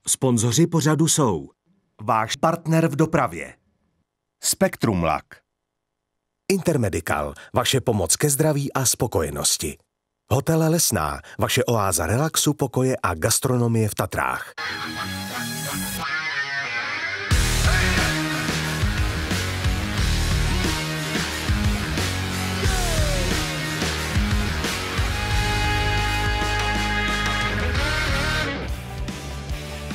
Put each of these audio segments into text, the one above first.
Sponzoři pořadu jsou váš partner v dopravě, Spektrum Lak, Intermedical, vaše pomoc ke zdraví a spokojenosti, Hotel Lesná, vaše oáza relaxu, pokoje a gastronomie v Tatrách.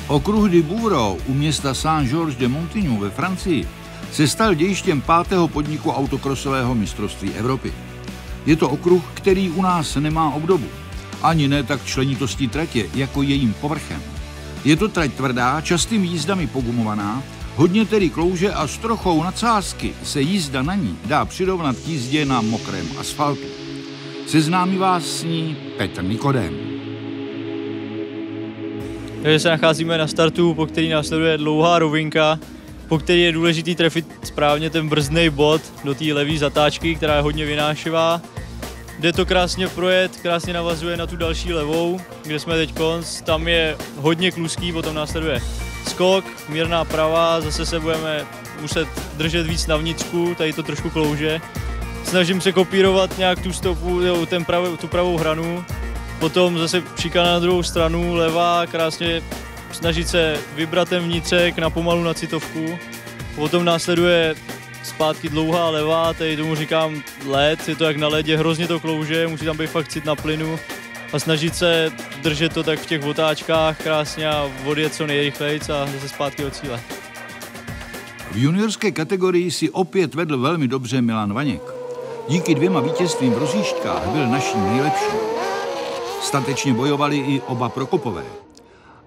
Okruh du Bourreau u města Saint-Georges-de-Montigny ve Francii se stal dějištěm 5. podniku autokrosového mistrovství Evropy. Je to okruh, který u nás nemá obdobu. Ani ne tak členitostí tratě, jako jejím povrchem. Je to trať tvrdá, častými jízdami pogumovaná, hodně tedy klouže a s trochou nadsázky se jízda na ní dá přirovnat k jízdě na mokrém asfaltu. Seznámí vás s ní Petr Nikodém. Takže se nacházíme na startu, po který následuje dlouhá rovinka, po který je důležitý trefit správně ten brzdný bod do té levé zatáčky, která je hodně vynášivá. Jde to krásně projet, krásně navazuje na tu další levou, kde jsme teď konc. Tam je hodně kluský, potom následuje skok, mírná pravá, zase se budeme muset držet víc na vnitřku, tady to trošku klouže. Snažím se kopírovat nějak tu stopu, tu pravou hranu. Potom zase šikana na druhou stranu, levá, krásně snažit se vybrat ten vnitřek na pomalu na citovku. Potom následuje zpátky dlouhá levá, tady tomu říkám led, je to jak na ledě, hrozně to klouže, musí tam být fakt cit na plynu a snažit se držet to tak v těch otáčkách krásně a odjet co nejrychlejc a zase zpátky od cíle. V juniorské kategorii si opět vedl velmi dobře Milan Vaněk. Díky 2 vítězstvím v rozjížďkách byl naším nejlepším. Statečně bojovali i oba Prokopové.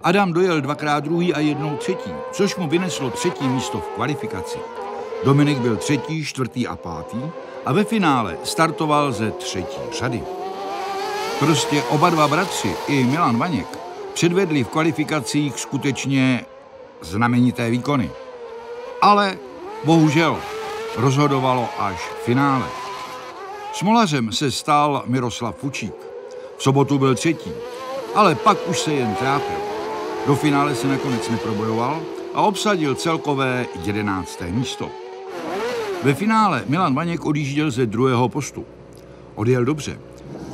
Adam dojel 2krát druhý a 1 třetí, což mu vyneslo 3. místo v kvalifikaci. Dominik byl 3., 4. a 5. a ve finále startoval ze 3. řady. Prostě oba 2 bratři i Milan Vaněk předvedli v kvalifikacích skutečně znamenité výkony. Ale bohužel rozhodovalo až v finále. Smolařem se stal Miroslav Fučík. V sobotu byl 3., ale pak už se jen trápil. Do finále se nakonec neprobojoval a obsadil celkové 11. místo. Ve finále Milan Vaněk odjížděl ze 2. postu. Odjel dobře,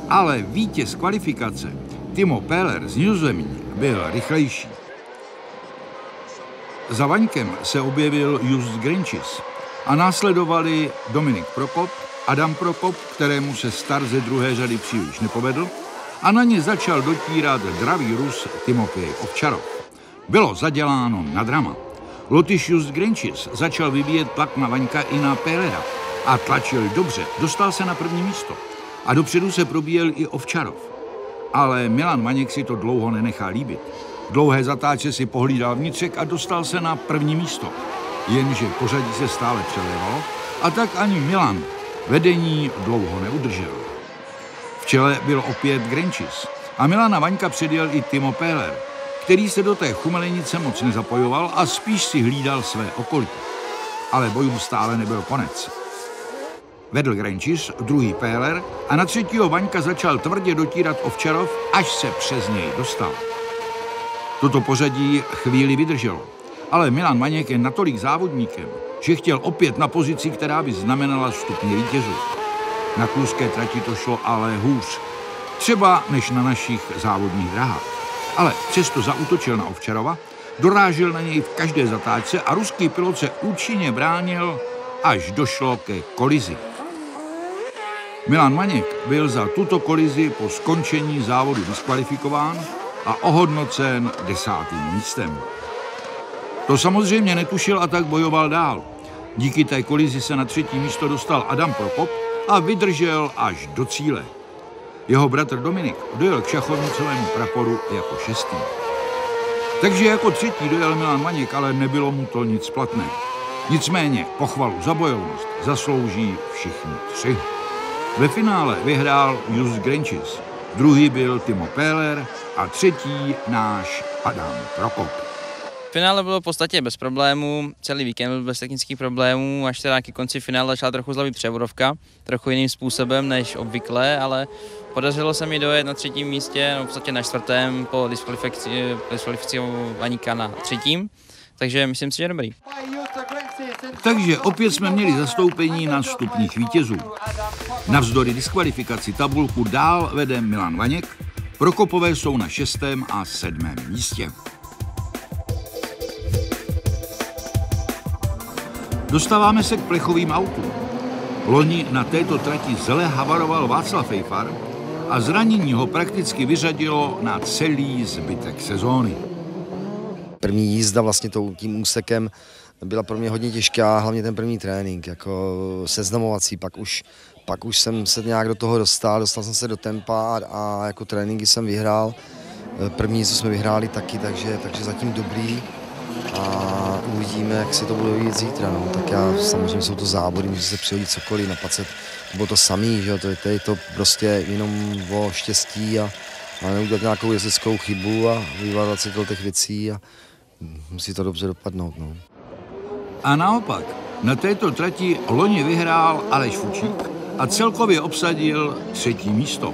ale vítěz kvalifikace Timo Pähler z Nizozemí byl rychlejší. Za Vaňkem se objevil Just Grenčis a následovali Dominik Prokop, Adam Prokop, kterému se start ze 2. řady příliš nepovedl, a na ně začal dotírat dravý Rus Timofej Ovčarov. Bylo zaděláno na drama. Lotyš Just Grenčis začal vyvíjet tlak na Vaňka i na Pählera a tlačil dobře, dostal se na 1. místo. A dopředu se probíjel i Ovčarov. Ale Milan Vaněk si to dlouho nenechal líbit. V dlouhé zatáče si pohlídal vnitřek a dostal se na 1. místo. Jenže pořadí se stále přelévalo a tak ani Milan vedení dlouho neudržel. V čele byl opět Grenčis a Milana Vaňka předjel i Timo Pähler, který se do té chumelenice moc nezapojoval a spíš si hlídal své okolí. Ale bojům stále nebyl konec. Vedl Grenčis, 2. Pähler a na 3. Vaňka začal tvrdě dotírat Ovčarov, až se přes něj dostal. Toto pořadí chvíli vydrželo, ale Milan Vaněk je natolik závodníkem, že chtěl opět na pozici, která by znamenala stupně vítězů. Na kluské trati to šlo ale hůř, třeba než na našich závodních drahách. Ale přesto zaútočil na Ovčarova, dorážel na něj v každé zatáčce a ruský pilot se účinně bránil, až došlo ke kolizi. Milan Vaněk byl za tuto kolizi po skončení závodu diskvalifikován a ohodnocen 10. místem. To samozřejmě netušil a tak bojoval dál. Díky té kolizi se na 3. místo dostal Adam Prokop a vydržel až do cíle. Jeho bratr Dominik dojel k šachovnicovému praporu jako 6. Takže jako 3. dojel Milan Vaněk, ale nebylo mu to nic platné. Nicméně pochvalu za bojovnost zaslouží všichni 3. Ve finále vyhrál Just Grenčis, 2. byl Timo Pähler a 3. náš Adam Prokop. Finále bylo v podstatě bez problémů, celý víkend byl bez technických problémů, až teda ke konci finále začala trochu zlevit převodovka, trochu jiným způsobem než obvykle, ale podařilo se mi dojet na 3. místě, no v podstatě na 4. po diskvalifikování na 3. Takže myslím si, že je dobrý. Takže opět jsme měli zastoupení na stupních vítězů. Navzdory diskvalifikaci tabulku dál vede Milan Vaněk, Prokopové jsou na 6. a 7. místě. Dostáváme se k plechovým autům. Loni na této trati zle havaroval Václav Fejfar a zranění ho prakticky vyřadilo na celý zbytek sezóny. První jízda vlastně tím úsekem byla pro mě hodně těžká, hlavně ten první trénink, jako seznamovací, pak už jsem se nějak do toho dostal jsem se do tempa a jako tréninky jsem vyhrál. První, co jsme vyhráli taky, takže zatím dobrý a uvidíme, jak se to bude vyvíjet zítra. No. Tak já samozřejmě jsou to závody, může se přijít cokoliv, na 20 bylo to samý, že jo? To je to prostě jenom o štěstí a neudělat nějakou jezdeckou chybu a vyvádat si těch věcí a musí to dobře dopadnout. No. A naopak, na této trati loni vyhrál Aleš Fučík a celkově obsadil 3. místo.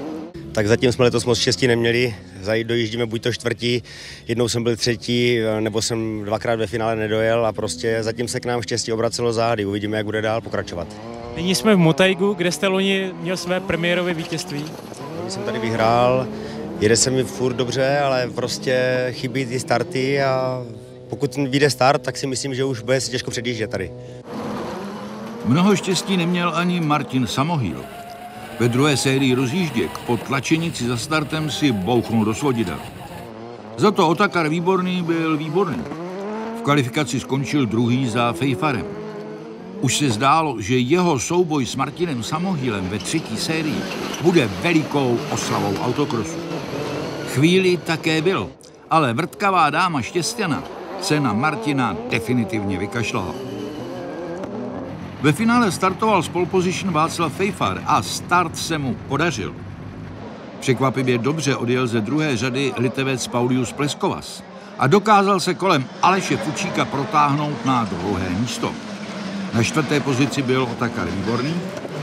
Tak zatím jsme letos moc štěstí neměli, dojíždíme buď to 4., jednou jsem byl 3., nebo jsem 2krát ve finále nedojel a prostě zatím se k nám štěstí obracelo zády, uvidíme, jak bude dál pokračovat. Nyní jsme v Motaigu, kde jste loni měl své premiérové vítězství. Loni jsem tady vyhrál, jede se mi furt dobře, ale prostě chybí ty starty a pokud vyjde start, tak si myslím, že už bude si těžko předjíždět tady. Mnoho štěstí neměl ani Martin Samohýl. Ve druhé sérii rozjížděk po tlačenici za startem si bouchnul do svodidel. Za to Otakar Výborný byl výborný. V kvalifikaci skončil 2. za Fejfarem. Už se zdálo, že jeho souboj s Martinem Samohýlem ve 3. sérii bude velikou oslavou autokrosu. Chvíli také byl, ale vrtkavá dáma Štěsťana se na Martina definitivně vykašlala. Ve finále startoval z pole position Václav Fejfar a start se mu podařil. Překvapivě dobře odjel ze druhé řady Litevec Paulius Pleskovas a dokázal se kolem Aleše Fučíka protáhnout na 2. místo. Na 4. pozici byl Otakar Výborný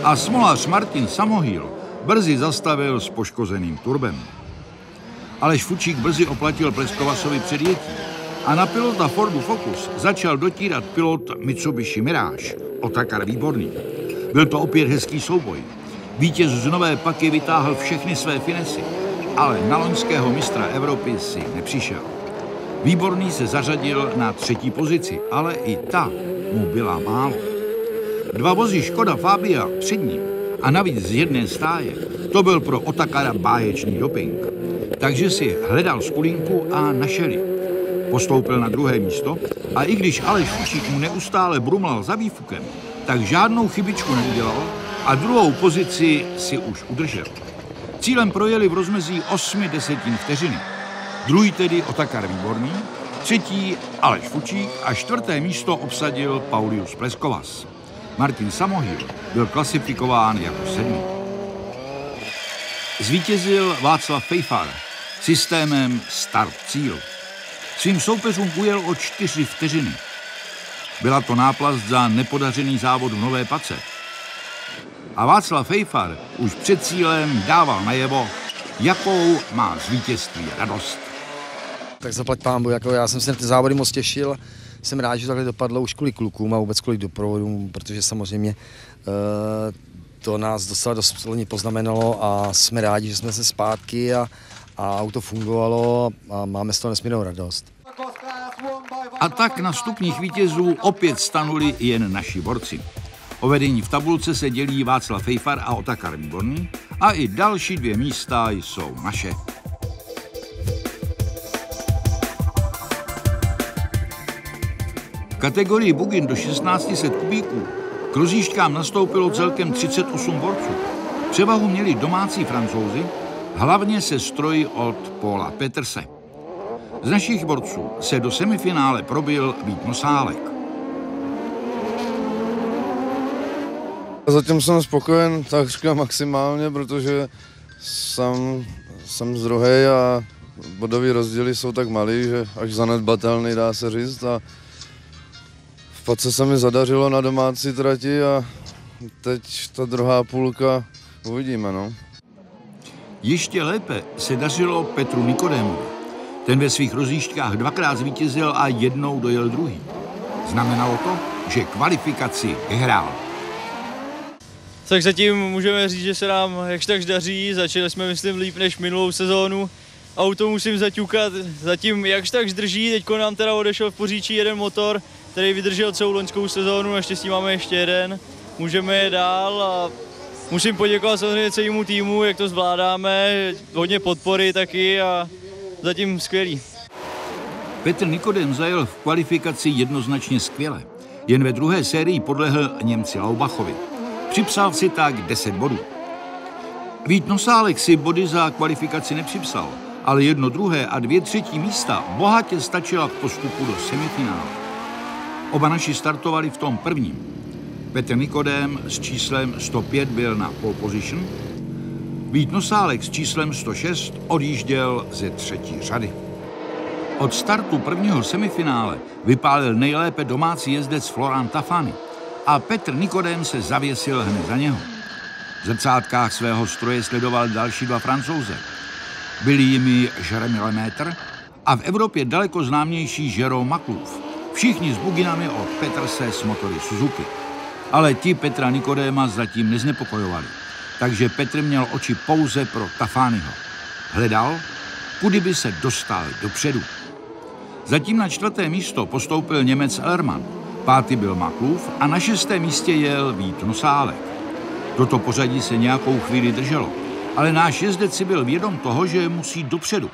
a smolař Martin Samohýl brzy zastavil s poškozeným turbem. Aleš Fučík brzy oplatil Pleskovasovi předjetí a na pilota Fordu Focus začal dotírat pilot Mitsubishi Mirage, Otakar Výborný. Byl to opět hezký souboj. Vítěz z Nové Paky vytáhl všechny své finesy, ale na loňského mistra Evropy si nepřišel. Výborný se zařadil na 3. pozici, ale i ta mu byla málo. 2 vozy Škoda Fabia před ním a navíc z jedné stáje, to byl pro Otakara báječný doping. Takže si hledal skulinku a našel ji. Postoupil na 2. místo a i když Aleš Fučík mu neustále brumlal za výfukem, tak žádnou chybičku neudělal a 2. pozici si už udržel. Cílem projeli v rozmezí 0,8 vteřiny. 2. tedy Otakar Výborný, 3. Aleš Fučík a 4. místo obsadil Paulius Pleskovas. Martin Samohýl byl klasifikován jako 7. Zvítězil Václav Fejfar systémem start-cíl. Svým soupeřům ujel o 4 vteřiny. Byla to náplast za nepodařený závod v Nové Pace. A Václav Fejfar už před cílem dával najevo, jakou má z vítězství radost. Tak zaplať pánbu, jako já jsem se na ty závody moc těšil. Jsem rád, že takhle dopadlo už kvůli klukům a vůbec kvůli doprovodům, protože samozřejmě to nás docela dost poznamenalo a jsme rádi, že jsme se zpátky a auto fungovalo a máme z toho nesmírnou radost. A tak na stupních vítězů opět stanuli jen naši borci. O vedení v tabulce se dělí Václav Fejfar a Otakar Výborný a i další 2 místa jsou naše. V kategorii Bugin do 1600 kubíků k rozjížďkám nastoupilo celkem 38 borců. Převahu měli domácí Francouzi, hlavně se stroji od Paula Peterse. Z našich borců se do semifinále probil Vít Nosálek. Zatím jsem spokojen takřka maximálně, protože jsem z druhé a bodové rozdíly jsou tak malý, že až zanedbatelný, dá se říct. A v Pace se mi zadařilo na domácí trati a teď ta druhá půlka uvidíme, no. Ještě lépe se dařilo Petru Nikodémovi. Ten ve svých rozjížďkách dvakrát zvítězil a jednou dojel druhý. Znamenalo to, že kvalifikaci vyhrál. Tak zatím můžeme říct, že se nám jakž tak daří. Začali jsme, myslím, líp než minulou sezónu. Auto musím zaťukat, zatím jakž tak drží. Teďko nám teda odešel v Poříčí jeden motor, který vydržel celou loňskou sezónu. Naštěstí máme ještě jeden. Můžeme je dál a musím poděkovat samozřejmě celému týmu, jak to zvládáme. Hodně podpory taky a zatím skvělý. Petr Nikodém zajel v kvalifikaci jednoznačně skvěle. Jen ve druhé sérii podlehl Němci Laubachovi. Připsal si tak 10 bodů. Vít Nosálek si body za kvalifikaci nepřipsal, ale 1. druhé a 2. třetí místa bohatě stačila k postupu do semifinále. Oba naši startovali v tom prvním. Petr Nikodém s číslem 105 byl na pole position, Vít Nosálek s číslem 106 odjížděl ze třetí řady. Od startu prvního semifinále vypálil nejlépe domácí jezdec Florent Tafani a Petr Nikodém se zavěsil hned za něho. V zrcátkách svého stroje sledoval další dva Francouze. Byli jimi Jeremy Lemaitre a v Evropě daleko známější Jérôme Maclouf. Všichni s buginami od Peterse s motory Suzuki. Ale ti Petra Nikodéma zatím neznepokojovali, takže Petr měl oči pouze pro Tafaniho. Hledal, kudy by se dostal dopředu. Zatím na 4. místo postoupil Němec Ellermann, 5. byl Maclouf a na 6. místě jel Vít Nosálek. Toto pořadí se nějakou chvíli drželo, ale náš jezdec si byl vědom toho, že musí dopředu.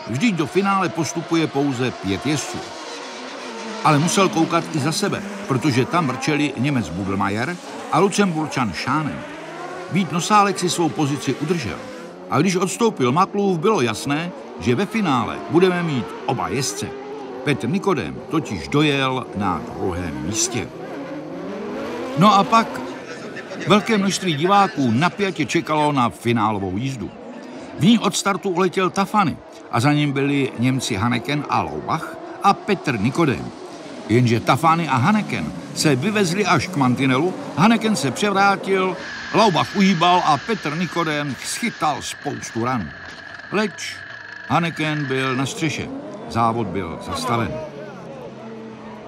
Vždyť do finále postupuje pouze 5 jezdců. Ale musel koukat i za sebe, protože tam vrčeli Němec Budelmayer a Lucemburčan Šánem. Vít Nosálek si svou pozici udržel. A když odstoupil Maclouf, bylo jasné, že ve finále budeme mít oba jezdce. Petr Nikodém totiž dojel na 2. místě. No a pak velké množství diváků napjatě čekalo na finálovou jízdu. V ní od startu uletěl Tafani a za ním byli Němci Hanneken a Laubach a Petr Nikodém. Jenže Tafani a Hanneken se vyvezli až k mantinelu, Hanneken se převrátil, Laubach uhýbal a Petr Nikodém schytal spoustu ran. Leč Hanneken byl na střeše, závod byl zastaven.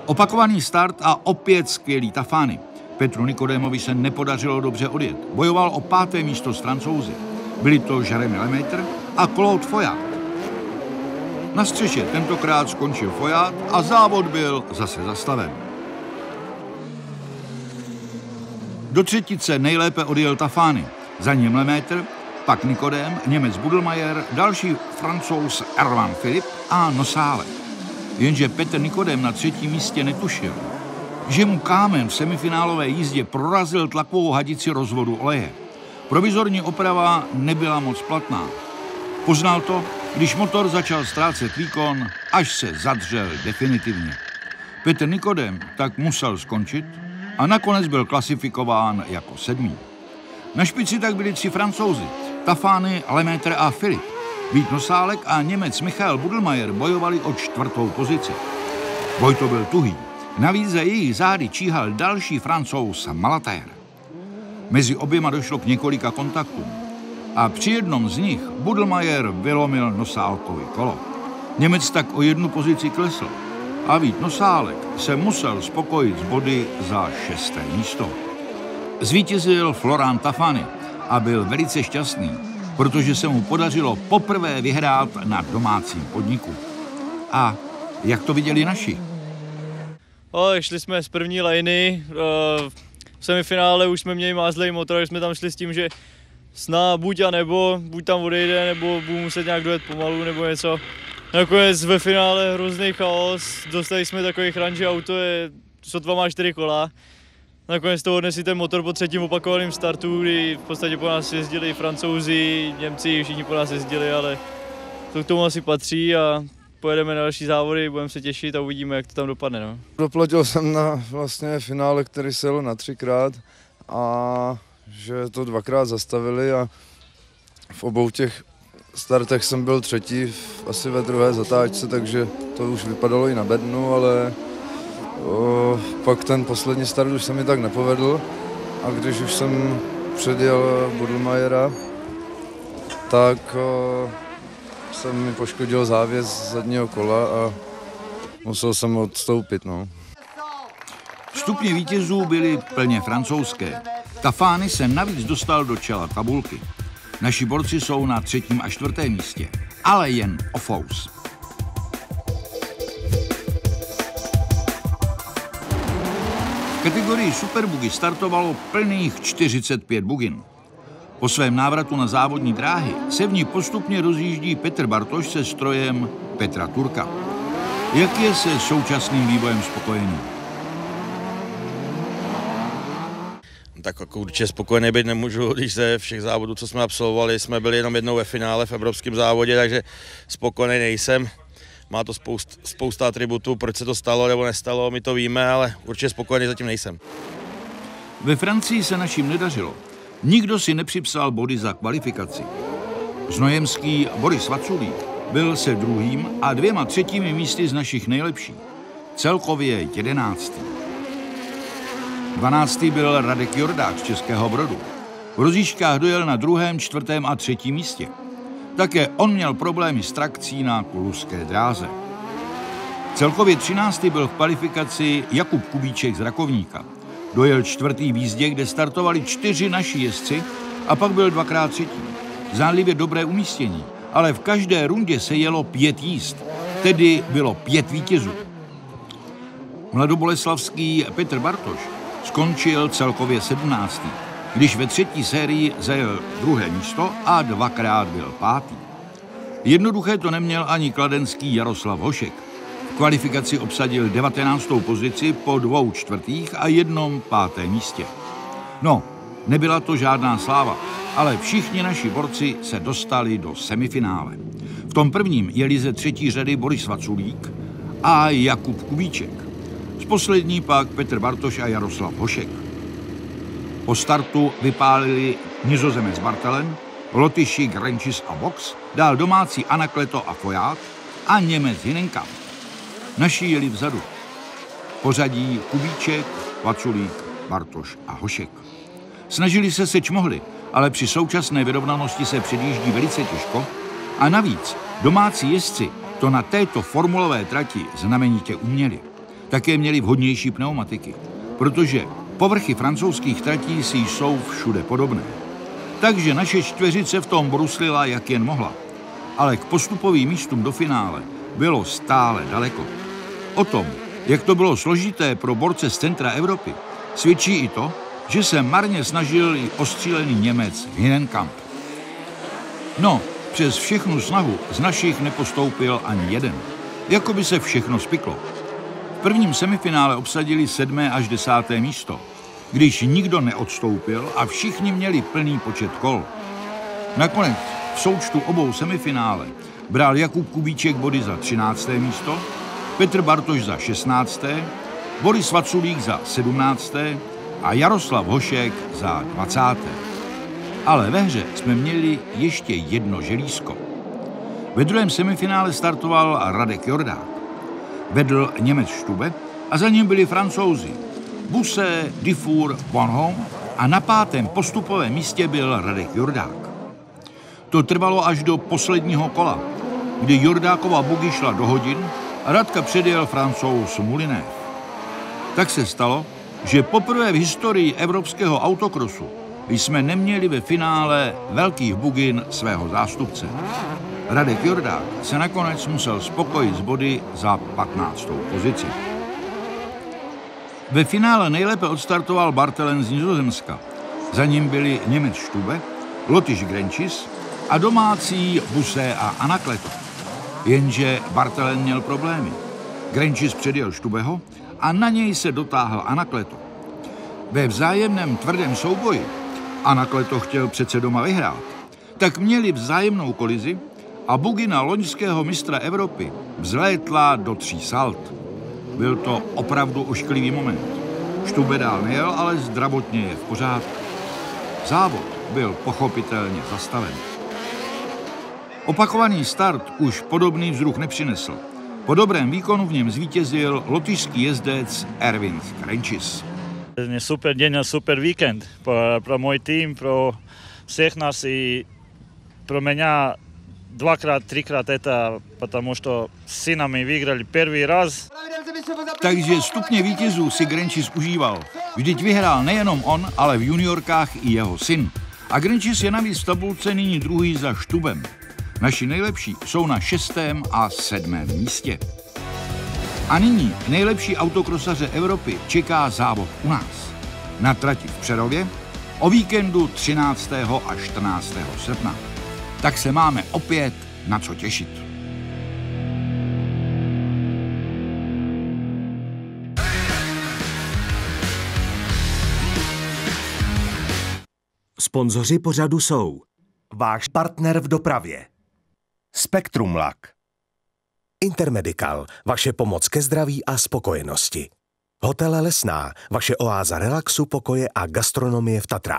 Opakovaný start a opět skvělý Tafani. Petru Nikodémovi se nepodařilo dobře odjet. Bojoval o 5. místo s Francouzi. Byli to Jeremy Lemaitre a Claude Foyat. Na střeše tentokrát skončil Foyat a závod byl zase zastaven. Do třetice nejlépe odjel Tafani, za ním Lemaitre, pak Nikodém, Němec Budelmayer, další Francouz Erwan Philippe a Nosálek. Jenže Petr Nikodém na 3. místě netušil, že mu kámen v semifinálové jízdě prorazil tlakovou hadici rozvodu oleje. Provizorní oprava nebyla moc platná. Poznal to, když motor začal ztrácet výkon, až se zadřel definitivně. Petr Nikodém tak musel skončit a nakonec byl klasifikován jako 7. Na špici tak byli 3 Francouzi, Tafani, Lemaitre a Philippe. Vít Nosálek a Němec Michael Budelmayer bojovali o 4. pozici. Boj to byl tuhý. Navíc za jejich zády číhal další Francouz Malater. Mezi oběma došlo k několika kontaktům. A při jednom z nich Budelmayer vylomil Nosálkovi kolo. Němec tak o 1 pozici klesl a Vít Nosálek se musel spokojit s body za 6. místo. Zvítězil Florent Tafani a byl velice šťastný, protože se mu podařilo poprvé vyhrát na domácím podniku. A jak to viděli naši? Šli jsme z první lajny, v semifinále už jsme měli mázlej motor, jsme tam šli s tím, že buď a nebo, buď tam odejde, nebo budu muset nějak dojet pomalu, nebo něco. Nakonec ve finále hrozný chaos, dostali jsme takový ran, že auto je, sotva má 4 kola. Nakonec to odnesli ten motor po 3. opakovaném startu, kdy v podstatě po nás jezdili Francouzi, Němci, všichni po nás jezdili, ale to k tomu asi patří a pojedeme na další závody, budeme se těšit a uvidíme, jak to tam dopadne. No. Doplatil jsem na vlastně finále, který se jel na 3krát a že to 2krát zastavili a v obou těch startech jsem byl třetí, asi ve druhé zatáčce, takže to už vypadalo i na bednu, ale pak ten poslední start už se mi tak nepovedl a když už jsem předjel Budlmajera, tak jsem mi poškodil závěs zadního kola a musel jsem odstoupit. No. Stupně vítězů byly plně francouzské. Tafány se navíc dostal do čela tabulky. Naši borci jsou na 3. a 4. místě, ale jen o fous. V kategorii Superbugy startovalo plných 45 bugin. Po svém návratu na závodní dráhy se v ní postupně rozjíždí Petr Bartoš se strojem Petra Turka. Jak je se současným vývojem spokojený? Tak jako určitě spokojený být nemůžu, když ze všech závodů, co jsme absolvovali, jsme byli jenom jednou ve finále v evropském závodě, takže spokojený nejsem. Má to spousta atributů, proč se to stalo nebo nestalo, my to víme, ale určitě spokojený zatím nejsem. Ve Francii se našim nedařilo. Nikdo si nepřipsal body za kvalifikaci. Znojemský Boris Vaculík byl se 2. a 2 třetími místy z našich nejlepších. Celkově 11. 12. byl Radek Jordák z Českého Brodu. V rozjížďkách dojel na 2., 4. a 3. místě. Také on měl problémy s trakcí na kluské dráze. Celkově 13. byl v kvalifikaci Jakub Kubíček z Rakovníka. Dojel 4. v jízdě, kde startovali 4 naši jezdci a pak byl 2krát 3. Zdánlivě dobré umístění, ale v každé rundě se jelo 5 jízd, tedy bylo 5 vítězů. Mladoboleslavský Petr Bartoš skončil celkově 17. když ve 3. sérii zajel 2. místo a 2krát byl 5. Jednoduché to neměl ani kladenský Jaroslav Hošek. V kvalifikaci obsadil 19. pozici po 2 čtvrtých a 1. 5. místě. No, nebyla to žádná sláva, ale všichni naši borci se dostali do semifinále. V tom prvním jeli ze 3. řady Boris Vaculík a Jakub Kubíček. Z poslední pak Petr Bartoš a Jaroslav Hošek. Po startu vypálili Nizozemec Bartelen, Lotyši Grenčis a Box, dál domácí Anakleto a Foját a Němec Hinenkamp. Naši jeli vzadu. Pořadí Kubíček, Vaculík, Bartoš a Hošek. Snažili se seč mohli, ale při současné vyrovnanosti se předjíždí velice těžko a navíc domácí jezdci to na této formulové trati znamenitě uměli. Také měli vhodnější pneumatiky, protože povrchy francouzských tratí si jsou všude podobné. Takže naše čtveřice v tom bruslila, jak jen mohla. Ale k postupovým místům do finále bylo stále daleko. O tom, jak to bylo složité pro borce z centra Evropy, svědčí i to, že se marně snažil i ostřílený Němec Hinenkamp. No, přes všechnu snahu z našich nepostoupil ani jeden. Jako by se všechno spiklo. V prvním semifinále obsadili 7. až 10. místo, když nikdo neodstoupil a všichni měli plný počet kol. Nakonec v součtu obou semifinále bral Jakub Kubíček body za 13. místo, Petr Bartoš za 16., Boris Vaculík za 17. a Jaroslav Hošek za 20. Ale ve hře jsme měli ještě jedno želízko. Ve druhém semifinále startoval Radek Jordák. Vedl Němec Štube a za ním byli Francouzi Busset, Dufour, Bonhomme a na 5. postupovém místě byl Radek Jordák. To trvalo až do posledního kola, kdy Jordákova bugy šla do hodin a Radka předjel Francouz Moulinev. Tak se stalo, že poprvé v historii evropského autokrosu jsme neměli ve finále velkých bugin svého zástupce. Radek Jordák se nakonec musel spokojit s body za 15. pozici. Ve finále nejlépe odstartoval Bartelen z Nizozemska. Za ním byli Němec Štube, Lotyš Grenčis a domácí Busset a Anakleto. Jenže Bartelen měl problémy. Grenčis předjel Štubeho a na něj se dotáhl Anakleto. Ve vzájemném tvrdém souboji Anakleto chtěl přece doma vyhrát, tak měli vzájemnou kolizi a bugina loňského mistra Evropy vzlétla do 3 salt. Byl to opravdu ošklivý moment. Štube dál nejel, ale zdravotně je v pořádku. Závod byl pochopitelně zastaven. Opakovaný start už podobný vzruch nepřinesl. Po dobrém výkonu v něm zvítězil lotyšský jezdec Ervin Grenčis. Super den a super víkend pro můj tým, pro všech nás i pro mě dvakrát, trikrát eta, потому что s synami vyhrali první raz. Takže stupně vítězů si Grenčis užíval. Vždyť vyhrál nejenom on, ale v juniorkách i jeho syn. A Grenčis je navíc v tabulce nyní druhý za Štubem. Naši nejlepší jsou na 6. a 7. místě. A nyní nejlepší autokrosaře Evropy čeká závod u nás. Na trati v Přerově o víkendu 13. a 14. srpna. Tak se máme opět na co těšit. Sponzoři pořadu jsou váš partner v dopravě, Spektrum Lak, Intermedical, vaše pomoc ke zdraví a spokojenosti, Hotel Lesná, vaše oáza relaxu, pokoje a gastronomie v Tatrách.